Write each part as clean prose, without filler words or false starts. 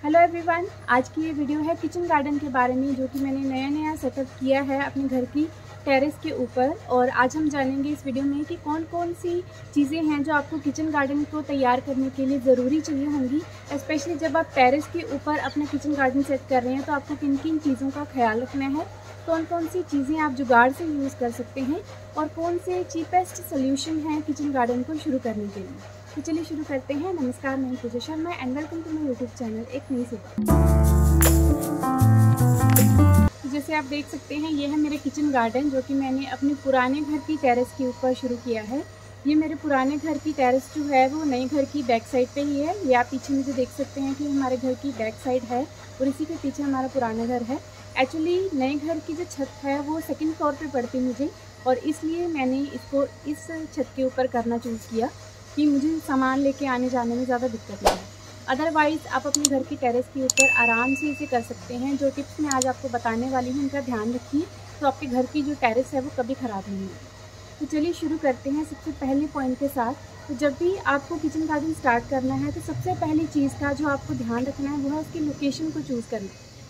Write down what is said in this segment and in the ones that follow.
Hello everyone, आज की ये वीडियो है किचन गार्डन के बारे में, जो कि मैंने नया सेटअप किया है अपने घर की टेरेस के ऊपर। और आज हम जानेंगे इस वीडियो में कि कौन कौन सी चीज़ें हैं जो आपको किचन गार्डन को तैयार करने के लिए ज़रूरी चाहिए होंगी। स्पेशली जब आप टेरेस के ऊपर अपना किचन गार्डन सेट कर रहे हैं तो आपको किन किन चीज़ों का ख्याल रखना है, कौन कौन सी चीज़ें आप जुगाड़ से यूज़ कर सकते हैं और कौन से चीपेस्ट सोल्यूशन हैं किचन गार्डन को शुरू करने के लिए। तो चलिए शुरू करते हैं। नमस्कार, मैं Pooja Sharma and welcome to my YouTube channel एक नई सुबह। जैसे आप देख सकते हैं, ये है मेरे किचन गार्डन जो कि मैंने अपने पुराने घर की टेरेस के ऊपर शुरू किया है। ये मेरे पुराने घर की टेरेस जो है वो नए घर की बैक साइड पे ही है। ये आप पीछे मुझे देख सकते हैं कि हमारे घर की बैक साइड है और इसी के पीछे हमारा पुराना घर है। एक्चुअली नए घर की जो छत है वो सेकंड फ्लोर पे पड़ती मुझे, और इसलिए मैंने इसको इस छत के ऊपर करना चूज़ किया कि मुझे सामान लेके आने जाने में ज़्यादा दिक्कत नहीं है। अदरवाइज़ आप अपने घर की टेरेस के ऊपर आराम से इसे कर सकते हैं। जो टिप्स मैं आज आपको बताने वाली हूँ उनका ध्यान रखिए, तो आपके घर की जो टेरेस है वो कभी ख़राब नहीं होगी। तो चलिए शुरू करते हैं सबसे पहले पॉइंट के साथ। तो जब भी आपको किचन गार्डन स्टार्ट करना है तो सबसे पहली चीज़ का जो आपको ध्यान रखना है वो है उसकी लोकेशन को चूज़ करना।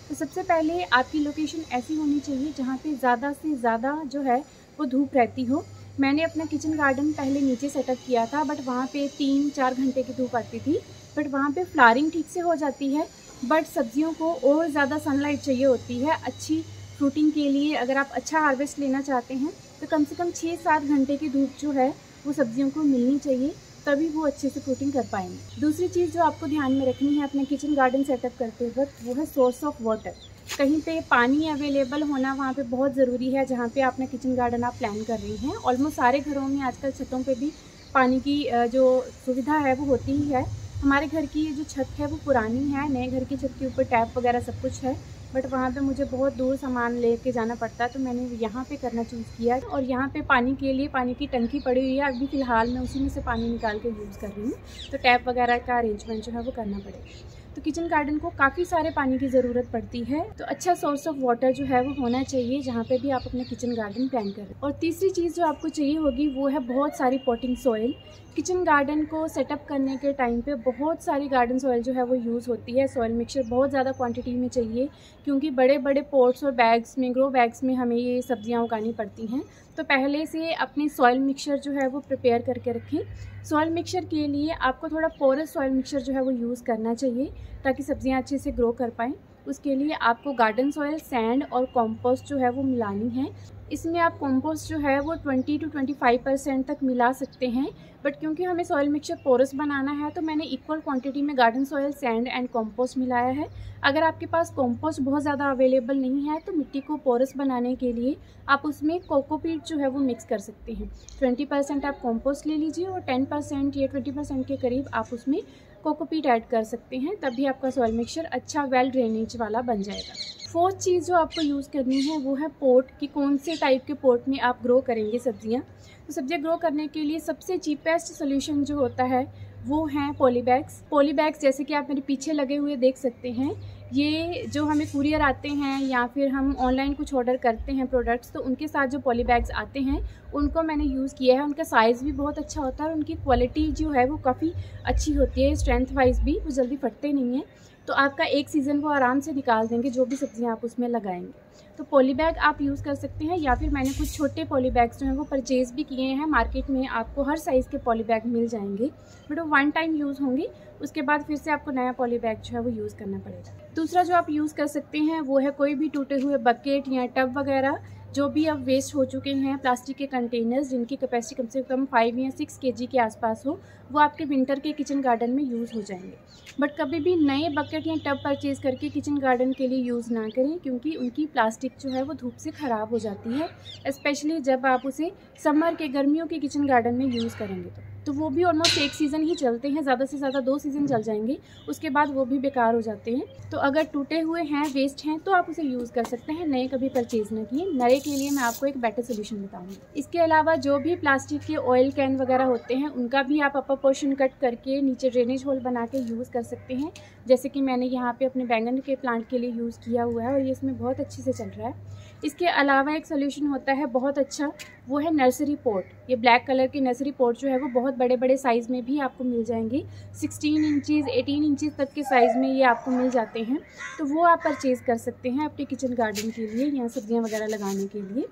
तो सबसे पहले आपकी लोकेशन ऐसी होनी चाहिए जहाँ पे ज़्यादा से ज़्यादा जो है वो धूप रहती हो। मैंने अपना किचन गार्डन पहले नीचे सेटअप किया था, बट वहाँ पे 3-4 घंटे की धूप आती थी, बट वहाँ पे फ्लावरिंग ठीक से हो जाती है। बट सब्जियों को और ज़्यादा सनलाइट चाहिए होती है अच्छी फ्रूटिंग के लिए। अगर आप अच्छा हार्वेस्ट लेना चाहते हैं तो कम से कम 6-7 घंटे की धूप जो है वो सब्जियों को मिलनी चाहिए, तभी वो अच्छे से फ्रूटिंग कर पाएंगे। दूसरी चीज़ जो आपको ध्यान में रखनी है अपने किचन गार्डन सेटअप करते वक्त वो है सोर्स ऑफ वाटर। कहीं पे पानी अवेलेबल होना वहाँ पे बहुत ज़रूरी है जहाँ पे आपने किचन गार्डन आप प्लान कर रही हैं। ऑलमोस्ट सारे घरों में आजकल छतों पे भी पानी की जो सुविधा है वो होती ही है। हमारे घर की जो छत है वो पुरानी है, नए घर की छत के ऊपर टैप वगैरह सब कुछ है, बट वहाँ पे मुझे बहुत दूर सामान लेके जाना पड़ता है, तो मैंने यहाँ पे करना चूज़ किया। और यहाँ पे पानी के लिए पानी की टंकी पड़ी हुई है, अभी फ़िलहाल मैं उसी में से पानी निकाल के यूज़ कर रही हूँ, तो टैप वगैरह का अरेंजमेंट जो है वो करना पड़ेगा। तो किचन गार्डन को काफ़ी सारे पानी की ज़रूरत पड़ती है, तो अच्छा सोर्स ऑफ वाटर जो है वो होना चाहिए जहाँ पे भी आप अपना किचन गार्डन प्लान करें। और तीसरी चीज़ जो आपको चाहिए होगी वो है बहुत सारी पॉटिंग सॉइल। किचन गार्डन को सेटअप करने के टाइम पे बहुत सारी गार्डन सॉइल जो है वो यूज़ होती है। सॉइल मिक्सचर बहुत ज़्यादा क्वांटिटी में चाहिए, क्योंकि बड़े बड़े पॉट्स और बैग्स में, ग्रो बैग्स में हमें ये सब्जियां उगानी पड़ती हैं। तो पहले से अपनी सॉइल मिक्सचर जो है वो प्रिपेयर करके रखें। सॉइल मिक्सचर के लिए आपको थोड़ा पोरस सॉइल मिक्सचर जो है वो यूज़ करना चाहिए ताकि सब्जियां अच्छे से ग्रो कर पाएँ। उसके लिए आपको गार्डन सॉइल, सैंड और कंपोस्ट जो है वो मिलानी है। इसमें आप कंपोस्ट जो है वो 20 to 25% तक मिला सकते हैं, बट क्योंकि हमें सॉइल मिक्सचर पोरस बनाना है तो मैंने इक्वल क्वांटिटी में garden soil, sand and compost मिलाया है। अगर आपके पास कंपोस्ट बहुत ज़्यादा अवेलेबल नहीं है तो मिट्टी को पोरस बनाने के लिए आप उसमें कोकोपीट जो है वो मिक्स कर सकते हैं। 20% आप कंपोस्ट ले लीजिए और 10% या 20% के करीब आप उसमें कोकोपीट ऐड कर सकते हैं, तभी आपका सॉइल मिक्सचर अच्छा वेल ड्रेनेज वाला बन जाएगा। फोर्थ चीज़ जो आपको यूज़ करनी है वो है पोट, कि कौन से टाइप के पोट में आप ग्रो करेंगे सब्जियां। तो सब्जियां ग्रो करने के लिए सबसे चीपेस्ट सोल्यूशन जो होता है वो हैं पॉलीबैग्स। पॉलीबैग्स जैसे कि आप मेरे पीछे लगे हुए देख सकते हैं, ये जो हमें कुरियर आते हैं या फिर हम ऑनलाइन कुछ ऑर्डर करते हैं प्रोडक्ट्स, तो उनके साथ जो पॉलीबैग्स आते हैं उनको मैंने यूज़ किया है। उनका साइज़ भी बहुत अच्छा होता है और उनकी क्वालिटी जो है वो काफ़ी अच्छी होती है, स्ट्रेंथ वाइज भी वो जल्दी फटते नहीं हैं। तो आपका एक सीज़न वो आराम से निकाल देंगे जो भी सब्जियां आप उसमें लगाएंगे। तो पॉलीबैग आप यूज़ कर सकते हैं, या फिर मैंने कुछ छोटे पॉलीबैग्स जो हैं वो परचेज़ भी किए हैं। मार्केट में आपको हर साइज़ के पॉलीबैग मिल जाएंगे, बट वो वन टाइम यूज़ होंगे, उसके बाद फिर से आपको नया पॉलीबैग जो है वो यूज़ करना पड़ेगा। दूसरा जो आप यूज़ कर सकते हैं वो है कोई भी टूटे हुए बकेट या टब वगैरह जो भी अब वेस्ट हो चुके हैं, प्लास्टिक के कंटेनर्स जिनकी कैपेसिटी कम से कम 5 या 6 kg के आसपास हो, वो आपके विंटर के किचन गार्डन में यूज़ हो जाएंगे। बट कभी भी नए बकेट या टब परचेज़ करके किचन गार्डन के लिए यूज़ ना करें, क्योंकि उनकी प्लास्टिक जो है वो धूप से ख़राब हो जाती है, स्पेशली जब आप उसे समर के, गर्मियों के किचन गार्डन में यूज़ करेंगे तो वो भी ऑलमोस्ट एक सीज़न ही चलते हैं, ज़्यादा से ज़्यादा 2 सीज़न चल जाएंगे, उसके बाद वो भी बेकार हो जाते हैं। तो अगर टूटे हुए हैं, वेस्ट हैं, तो आप उसे यूज़ कर सकते हैं, नए कभी परचेज़ ना किए। नए के लिए मैं आपको एक बेटर सोल्यूशन बताऊंगी। इसके अलावा जो भी प्लास्टिक के ऑयल कैन वगैरह होते हैं उनका भी आप अपर पोर्शन कट करके नीचे ड्रेनेज होल बना के यूज़ कर सकते हैं, जैसे कि मैंने यहाँ पे अपने बैंगन के प्लांट के लिए यूज़ किया हुआ है और ये इसमें बहुत अच्छे से चल रहा है। इसके अलावा एक सोल्यूशन होता है बहुत अच्छा, वो है नर्सरी पॉट। ये ब्लैक कलर के नर्सरी पॉट जो है वो बहुत बहुत बड़े बड़े साइज़ में भी आपको मिल जाएंगे। 16 इंचज़ 18 इंचज़ तक के साइज़ में ये आपको मिल जाते हैं, तो वो आप परचेज़ कर सकते हैं अपने किचन गार्डन के लिए या सब्जियां वगैरह लगाने के लिए।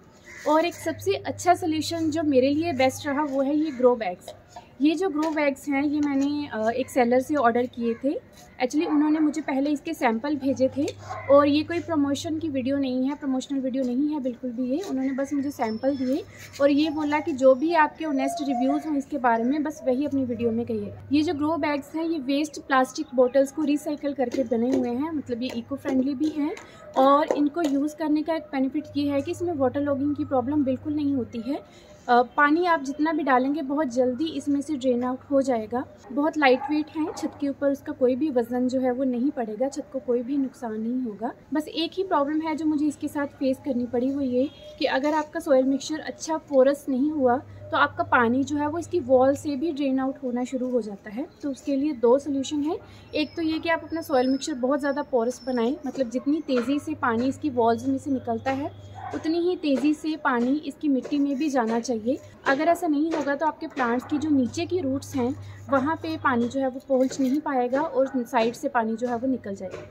और एक सबसे अच्छा सोल्यूशन जो मेरे लिए बेस्ट रहा वो है ये ग्रो बैग्स। ये जो ग्रो बैग्स हैं ये मैंने एक सेलर से ऑर्डर किए थे। एक्चुअली उन्होंने मुझे पहले इसके सैंपल भेजे थे और ये कोई प्रमोशन की वीडियो नहीं है, प्रमोशनल वीडियो नहीं है बिल्कुल भी। ये उन्होंने बस मुझे सैंपल दिए और ये बोला कि जो भी आपके ऑनेस्ट रिव्यूज़ हों इसके बारे में बस वही अपनी वीडियो में कहिए। ये जो ग्रो बैग्स हैं ये वेस्ट प्लास्टिक बॉटल्स को रिसाइकिल करके बने हुए हैं, मतलब ये इको फ्रेंडली भी हैं। और इनको यूज़ करने का एक बेनिफिट ये है कि इसमें वाटर लॉगिंग की प्रॉब्लम बिल्कुल नहीं होती है। पानी आप जितना भी डालेंगे बहुत जल्दी इसमें से ड्रेन आउट हो जाएगा। बहुत लाइट वेट है, छत के ऊपर उसका कोई भी वज़न जो है वो नहीं पड़ेगा, छत को कोई भी नुकसान नहीं होगा। बस एक ही प्रॉब्लम है जो मुझे इसके साथ फेस करनी पड़ी, वो ये कि अगर आपका सॉइल मिक्सचर अच्छा पोरस नहीं हुआ तो आपका पानी जो है वो इसकी वॉल से भी ड्रेन आउट होना शुरू हो जाता है। तो उसके लिए दो सोल्यूशन है। एक तो ये कि आप अपना सॉइल मिक्सचर बहुत ज़्यादा पोरस बनाएं, मतलब जितनी तेज़ी से पानी इसकी वॉल्स में से निकलता है उतनी ही तेज़ी से पानी इसकी मिट्टी में भी जाना चाहिए। अगर ऐसा नहीं होगा तो आपके प्लांट्स की जो नीचे की रूट्स हैं वहाँ पे पानी जो है वो पहुँच नहीं पाएगा और साइड से पानी जो है वो निकल जाएगा।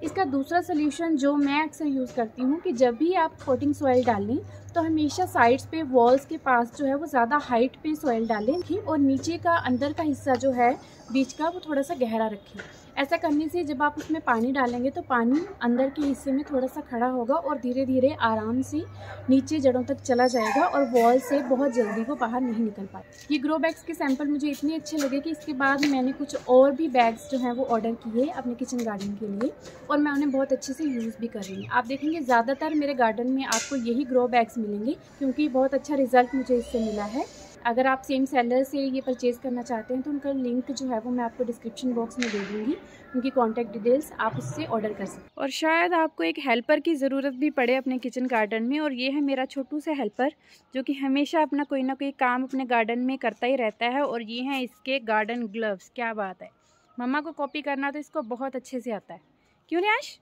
इसका दूसरा सोल्यूशन जो मैं अक्सर यूज़ करती हूँ कि जब भी आप पोटिंग सॉइल डालें तो हमेशा साइड्स पे वॉल्स के पास जो है वो ज़्यादा हाइट पे सॉइल डालें और नीचे का अंदर का हिस्सा जो है बीच का वो थोड़ा सा गहरा रखें। ऐसा करने से जब आप उसमें पानी डालेंगे तो पानी अंदर के हिस्से में थोड़ा सा खड़ा होगा और धीरे धीरे आराम से नीचे जड़ों तक चला जाएगा और वॉल से बहुत जल्दी वो बाहर नहीं निकल पाते। ये ग्रो बैग्स के सैंपल मुझे इतने अच्छे लगे कि इसके बाद मैंने कुछ और भी बैग्स जो हैं वो ऑर्डर किए अपने किचन गार्डन के लिए और मैं उन्हें बहुत अच्छे से यूज़ भी कर रही हूँ। आप देखेंगे ज़्यादातर मेरे गार्डन में आपको यही ग्रो बैग्स मिलेंगे क्योंकि बहुत अच्छा रिजल्ट मुझे इससे मिला है। अगर आप सेम सेलर से ये परचेज़ करना चाहते हैं तो उनका लिंक जो है वो मैं आपको डिस्क्रिप्शन बॉक्स में दे दूँगी, उनकी कॉन्टैक्ट डिटेल्स आप उससे ऑर्डर कर सकते हैं। और शायद आपको एक हेल्पर की ज़रूरत भी पड़े अपने किचन गार्डन में, और ये है मेरा छोटू सा हेल्पर जो कि हमेशा अपना कोई ना कोई काम अपने गार्डन में करता ही रहता है। और ये हैं इसके गार्डन ग्लव्स। क्या बात है, मम्मा को कॉपी करना तो इसको बहुत अच्छे से आता है, क्यों न्याश?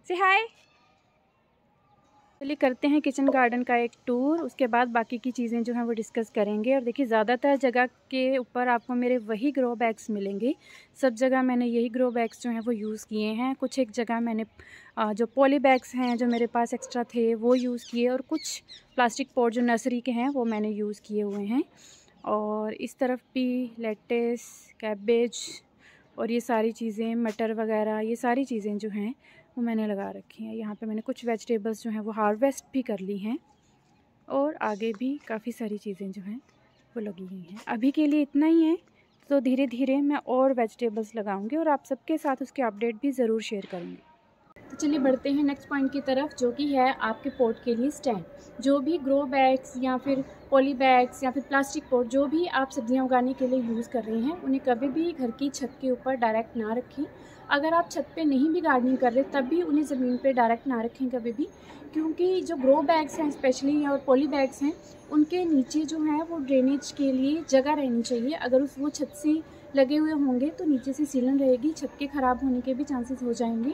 से हाय। चलिए करते हैं किचन गार्डन का एक टूर, उसके बाद बाकी की चीज़ें जो हैं वो डिस्कस करेंगे। और देखिए ज़्यादातर जगह के ऊपर आपको मेरे वही ग्रो बैग्स मिलेंगे। सब जगह मैंने यही ग्रो बैग्स जो हैं वो यूज़ किए हैं। कुछ एक जगह मैंने जो पॉली बैग्स हैं जो मेरे पास एक्स्ट्रा थे वो यूज़ किए, और कुछ प्लास्टिक पॉट जो नर्सरी के हैं वो मैंने यूज़ किए हुए हैं। और इस तरफ भी लेट्स, कैबेज और ये सारी चीज़ें, मटर वगैरह, ये सारी चीज़ें जो हैं वो मैंने लगा रखी हैं। यहाँ पे मैंने कुछ वेजिटेबल्स जो हैं वो हार्वेस्ट भी कर ली हैं, और आगे भी काफ़ी सारी चीज़ें जो हैं वो लगी हुई हैं। अभी के लिए इतना ही है, तो धीरे धीरे मैं और वेजिटेबल्स लगाऊंगी और आप सबके साथ उसके अपडेट भी ज़रूर शेयर करूँगी। तो चलिए बढ़ते हैं नेक्स्ट पॉइंट की तरफ, जो कि है आपके पॉट के लिए स्टैंड। जो भी ग्रो बैग्स या फिर पॉली बैग्स या फिर प्लास्टिक पॉट जो भी आप सब्जियां उगाने के लिए यूज़ कर रहे हैं, उन्हें कभी भी घर की छत के ऊपर डायरेक्ट ना रखें। अगर आप छत पे नहीं भी गार्डनिंग कर रहे तब भी उन्हें ज़मीन पे डायरेक्ट ना रखें कभी भी, क्योंकि जो ग्रो बैग्स हैं स्पेशली और पॉली बैग्स हैं उनके नीचे जो है वो ड्रेनेज के लिए जगह रहनी चाहिए। अगर वो छत से लगे हुए होंगे तो नीचे से सीलन रहेगी, छत के ख़राब होने के भी चांसेस हो जाएंगे,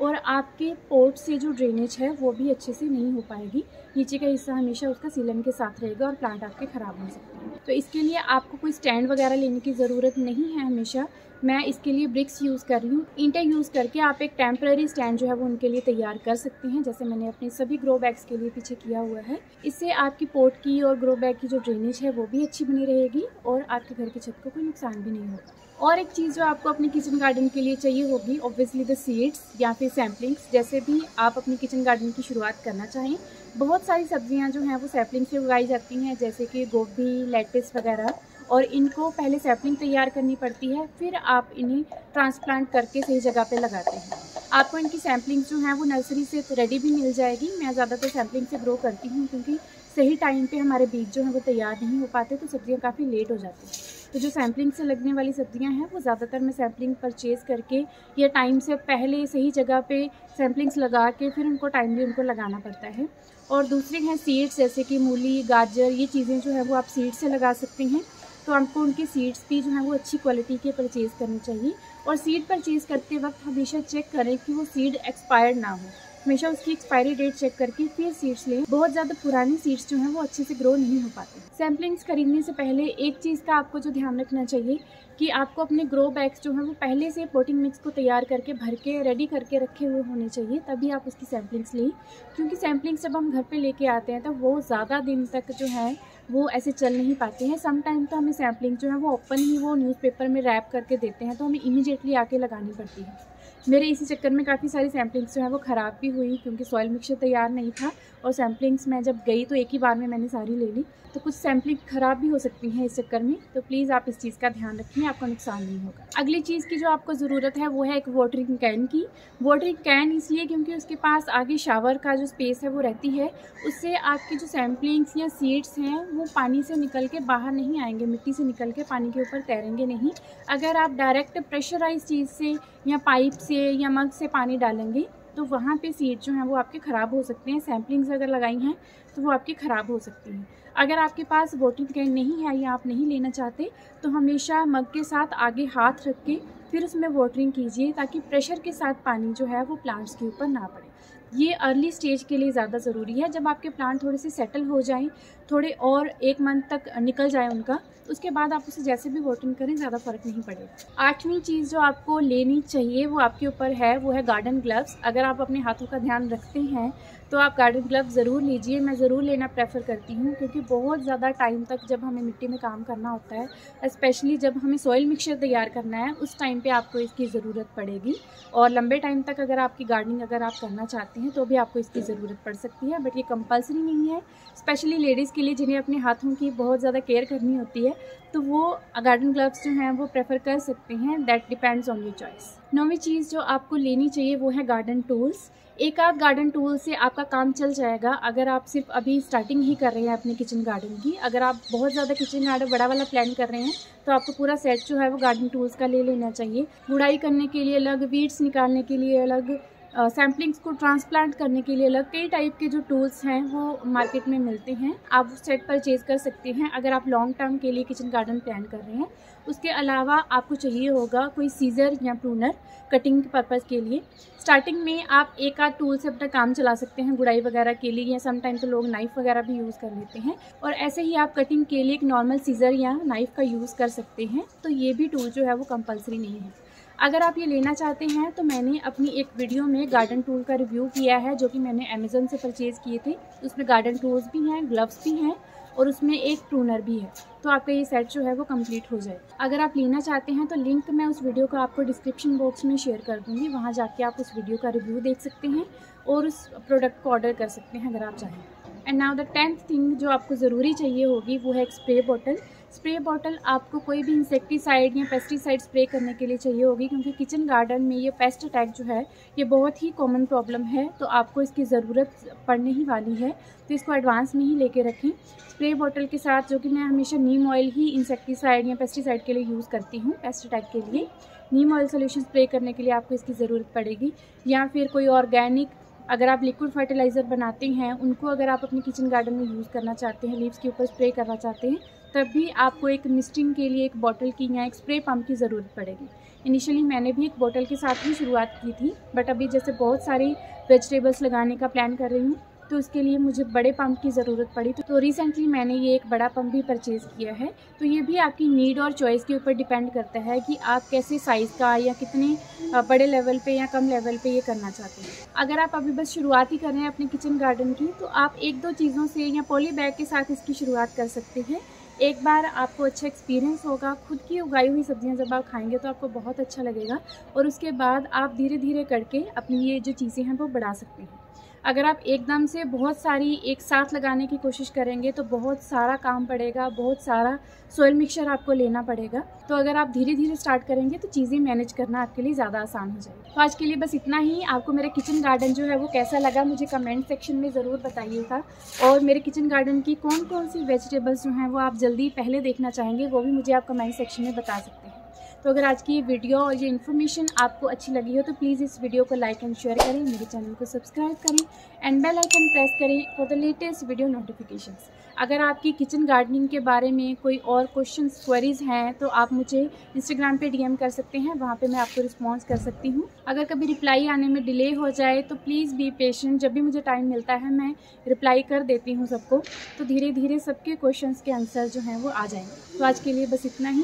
और आपके पोर्ट से जो ड्रेनेज है वो भी अच्छे से नहीं हो पाएगी। नीचे का हिस्सा हमेशा उसका सीलन के साथ रहेगा और प्लांट आपके ख़राब हो सकते हैं। तो इसके लिए आपको कोई स्टैंड वगैरह लेने की ज़रूरत नहीं है। हमेशा मैं इसके लिए ब्रिक्स यूज़ कर रही हूँ। ईंटें यूज़ करके आप एक टेम्पररी स्टैंड जो है वो उनके लिए तैयार कर सकते हैं, जैसे मैंने अपने सभी ग्रो बैग्स के लिए पीछे किया हुआ है। इससे आपकी पोर्ट की और ग्रो बैग की जो ड्रेनेज है वो भी अच्छी बनी रहेगी और आपके घर की छत को कोई नुकसान भी नहीं होगा। और एक चीज़ जो आपको अपने किचन गार्डन के लिए चाहिए होगी, ऑब्वियसली द सीड्स या फिर सैम्पलिंग्स। जैसे भी आप अपनी किचन गार्डन की शुरुआत करना चाहें, बहुत सारी सब्जियां जो हैं वो सैपलिंग से उगाई जाती हैं, जैसे कि गोभी, लेट्स वगैरह, और इनको पहले सैपलिंग तैयार करनी पड़ती है, फिर आप इन्हें ट्रांसप्लांट करके सही जगह पे लगाते हैं। आपको इनकी सैम्पलिंग जो हैं वो नर्सरी से रेडी भी मिल जाएगी। मैं ज़्यादातर सैम्पलिंग से ग्रो करती हूँ क्योंकि सही टाइम पे हमारे बीज जो हैं वो तैयार नहीं हो पाते, तो सब्जियाँ काफ़ी लेट हो जाती हैं। तो जो सैम्पलिंग से लगने वाली सब्जियां हैं वो ज़्यादातर मैं सैम्पलिंग परचेज़ करके या टाइम से पहले सही जगह पे सैम्पलिंग्स लगा के फिर उनको टाइमली उनको लगाना पड़ता है। और दूसरे हैं सीड्स, जैसे कि मूली, गाजर, ये चीज़ें जो है वो आप सीड से लगा सकते हैं। तो आपको उनके सीड्स भी जो हैं वो अच्छी क्वालिटी के परचेज़ करने चाहिए। और सीड परचेज़ करते वक्त हमेशा चेक करें कि वो सीड एक्सपायर्ड ना हो। हमेशा उसकी एक्सपायरी डेट चेक करके फिर सीड्स लें। बहुत ज़्यादा पुरानी सीड्स जो हैं वो अच्छे से ग्रो नहीं हो पाते। सैम्पलिंग्स खरीदने से पहले एक चीज़ का आपको जो ध्यान रखना चाहिए कि आपको अपने ग्रो बैग्स जो हैं वो पहले से पोटिंग मिक्स को तैयार करके भर के रेडी करके रखे हुए होने चाहिए, तभी आप उसकी सैम्पलिंग्स लें। क्योंकि सैम्पलिंग्स जब हम घर पे लेके आते हैं तो वो ज़्यादा दिन तक जो है वो ऐसे चल नहीं पाते हैं। सम टाइम तो हमें सैम्पलिंग जो है वो ओपन ही वो न्यूज़पेपर में रैप करके देते हैं, तो हमें इमीडिएटली आके लगानी पड़ती है। मेरे इसी चक्कर में काफ़ी सारी सैम्पलिंग्स जो है वो ख़राब भी हुई, क्योंकि सॉइल मिक्सचर तैयार नहीं था और सैम्पलिंग्स मैं जब गई तो एक ही बार में मैंने सारी ले ली, तो कुछ सैम्पलिंग ख़राब भी हो सकती हैं इस चक्कर में। तो प्लीज़ आप इस चीज़ का ध्यान रखें, आपका नुकसान नहीं होगा। अगली चीज़ की जो आपको ज़रूरत है वो है एक वाटरिंग कैन की। वाटरिंग कैन इसलिए क्योंकि उसके पास आगे शावर का जो स्पेस है वो रहती है, उससे आपकी जो सैम्पलिंग्स या सीड्स हैं वो पानी से निकल के बाहर नहीं आएंगे, मिट्टी से निकल के पानी के ऊपर तैरेंगे नहीं। अगर आप डायरेक्ट प्रेशराइज चीज़ से या पाइप से या मग से पानी डालेंगे तो वहाँ पे सीड जो हैं वो आपके ख़राब हो सकते हैं। सैम्पलिंग्स अगर लगाई हैं तो वो आपकी ख़राब हो सकती हैं। अगर आपके पास वाटरिंग कैन नहीं है या आप नहीं लेना चाहते तो हमेशा मग के साथ आगे हाथ रख के फिर उसमें वाटरिंग कीजिए, ताकि प्रेशर के साथ पानी जो है वो प्लांट्स के ऊपर ना पड़े। ये अर्ली स्टेज के लिए ज़्यादा ज़रूरी है। जब आपके प्लांट थोड़े से सेटल हो जाएं, थोड़े और 1 मंथ तक निकल जाए उनका, उसके बाद आप उसे जैसे भी वाटरिंग करें ज़्यादा फ़र्क नहीं पड़ेगा। 8वीं चीज़ जो आपको लेनी चाहिए वो आपके ऊपर है, वो है गार्डन ग्लव्स। अगर आप अपने हाथों का ध्यान रखते हैं तो आप गार्डन ग्लव्स ज़रूर लीजिए। मैं ज़रूर लेना प्रेफर करती हूँ, क्योंकि बहुत ज़्यादा टाइम तक जब हमें मिट्टी में काम करना होता है, स्पेशली जब हमें सॉइल मिक्सचर तैयार करना है, उस टाइम पे आपको इसकी ज़रूरत पड़ेगी। और लंबे टाइम तक अगर आपकी गार्डनिंग अगर आप करना चाहते हैं तो भी आपको इसकी ज़रूरत पड़ सकती है, बट ये कंपल्सरी नहीं है। स्पेशली लेडीज़ के लिए जिन्हें अपने हाथों की बहुत ज़्यादा केयर करनी होती है, तो वो गार्डन ग्लव्स जो हैं वो प्रेफर कर सकते हैं। That depends on your choice. 9वीं चीज़ जो आपको लेनी चाहिए वो है गार्डन टूल्स। एक आध गार्डन टूल से आपका काम चल जाएगा अगर आप सिर्फ अभी स्टार्टिंग ही कर रहे हैं अपने किचन गार्डन की। अगर आप बहुत ज़्यादा किचन गार्डन बड़ा वाला प्लान कर रहे हैं तो आपको पूरा सेट जो है वो गार्डन टूल्स का ले लेना चाहिए। गुड़ाई करने के लिए अलग, वीड्स निकालने के लिए अलग, सैम्पलिंग्स को ट्रांसप्लांट करने के लिए अलग, कई टाइप के जो टूल्स हैं वो मार्केट में मिलते हैं। आप उस सेट परचेज़ कर सकते हैं अगर आप लॉन्ग टर्म के लिए किचन गार्डन प्लान कर रहे हैं। उसके अलावा आपको चाहिए होगा कोई सीज़र या प्रूनर कटिंग पर्पज़ के लिए। स्टार्टिंग में आप एक आध टूल से अपना काम चला सकते हैं गुड़ाई वगैरह के लिए, या समटाइम तो लोग नाइफ़ वगैरह भी यूज़ कर लेते हैं। और ऐसे ही आप कटिंग के लिए एक नॉर्मल सीज़र या नाइफ़ का यूज़ कर सकते हैं। तो ये भी टूल जो है वो कंपल्सरी नहीं है। अगर आप ये लेना चाहते हैं तो मैंने अपनी एक वीडियो में गार्डन टूल का रिव्यू किया है, जो कि मैंने अमेज़न से परचेज़ किए थे। उसमें गार्डन टूल्स भी हैं, ग्लव्स भी हैं और उसमें एक प्रूनर भी है, तो आपका ये सेट जो है वो कंप्लीट हो जाए। अगर आप लेना चाहते हैं तो लिंक मैं उस वीडियो का आपको डिस्क्रिप्शन बॉक्स में शेयर कर दूँगी, वहाँ जाके आप उस वीडियो का रिव्यू देख सकते हैं और उस प्रोडक्ट को ऑर्डर कर सकते हैं अगर आप चाहें। And now the 10th thing जो आपको ज़रूरी चाहिए होगी वो है एक स्प्रे बॉटल। स्प्रे बॉटल आपको कोई भी इंसेक्टिसाइड या पेस्टिसाइड स्प्रे करने के लिए चाहिए होगी, क्योंकि किचन गार्डन में ये पेस्ट अटैक जो है ये बहुत ही कॉमन प्रॉब्लम है, तो आपको इसकी ज़रूरत पड़ने ही वाली है, तो इसको एडवांस में ही लेके रखें। स्प्रे बॉटल के साथ, जो कि मैं हमेशा नीम ऑयल ही इंसेक्टिसाइड या पेस्टिसाइड के लिए यूज़ करती हूँ, पेस्ट अटैक के लिए नीम ऑयल सोल्यूशन स्प्रे करने के लिए आपको इसकी ज़रूरत पड़ेगी। या फिर कोई ऑर्गेनिक, अगर आप लिक्विड फर्टिलाइज़र बनाते हैं उनको अगर आप अपने किचन गार्डन में यूज़ करना चाहते हैं, लीव्स के ऊपर स्प्रे करना चाहते हैं, तब भी आपको एक मिस्टिंग के लिए एक बॉटल की या एक स्प्रे पम्प की ज़रूरत पड़ेगी। इनिशियली मैंने भी एक बॉटल के साथ ही शुरुआत की थी, बट अभी जैसे बहुत सारी वेजिटेबल्स लगाने का प्लान कर रही हूँ तो उसके लिए मुझे बड़े पंप की ज़रूरत पड़ी, तो रिसेंटली मैंने ये एक बड़ा पंप भी परचेज़ किया है। तो ये भी आपकी नीड और चॉइस के ऊपर डिपेंड करता है कि आप कैसे साइज़ का या कितने बड़े लेवल पे या कम लेवल पे ये करना चाहते हैं। अगर आप अभी बस शुरुआत ही कर रहे हैं अपने किचन गार्डन की, तो आप 1-2 चीज़ों से या पॉली बैग के साथ इसकी शुरुआत कर सकते हैं। एक बार आपको अच्छा एक्सपीरियंस होगा, खुद की उगाई हुई सब्जियां जब आप खाएंगे तो आपको बहुत अच्छा लगेगा, और उसके बाद आप धीरे धीरे करके अपनी ये जो चीज़ें हैं वो बढ़ा सकते हैं। अगर आप एकदम से बहुत सारी एक साथ लगाने की कोशिश करेंगे तो बहुत सारा काम पड़ेगा, बहुत सारा सॉइल मिक्सचर आपको लेना पड़ेगा। तो अगर आप धीरे धीरे स्टार्ट करेंगे तो चीज़ें मैनेज करना आपके लिए ज़्यादा आसान हो जाएगी। तो आज के लिए बस इतना ही। आपको मेरा किचन गार्डन जो है वो कैसा लगा मुझे कमेंट सेक्शन में ज़रूर बताइएगा, और मेरे किचन गार्डन की कौन कौन सी वेजिटेबल्स जो हैं वो आप जल्दी पहले देखना चाहेंगे वो भी मुझे आप कमेंट सेक्शन में बता सकते हैं। तो अगर आज की ये वीडियो और ये इन्फॉर्मेशन आपको अच्छी लगी हो तो प्लीज़ इस वीडियो को लाइक एंड शेयर करें, मेरे चैनल को सब्सक्राइब करें एंड बेल आइकन प्रेस करें for the latest video notifications. अगर आपकी किचन गार्डनिंग के बारे में कोई और क्वेश्चंस क्वेरीज़ हैं तो आप मुझे इंस्टाग्राम पे डीएम कर सकते हैं, वहाँ पे मैं आपको रिस्पॉन्स कर सकती हूँ। अगर कभी रिप्लाई आने में डिले हो जाए तो प्लीज़ बी पेशेंट, जब भी मुझे टाइम मिलता है मैं रिप्लाई कर देती हूँ सबको, तो धीरे धीरे सबके क्वेश्चंस के आंसर जो हैं वो आ जाएंगे। तो आज के लिए बस इतना ही,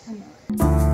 धन्यवाद।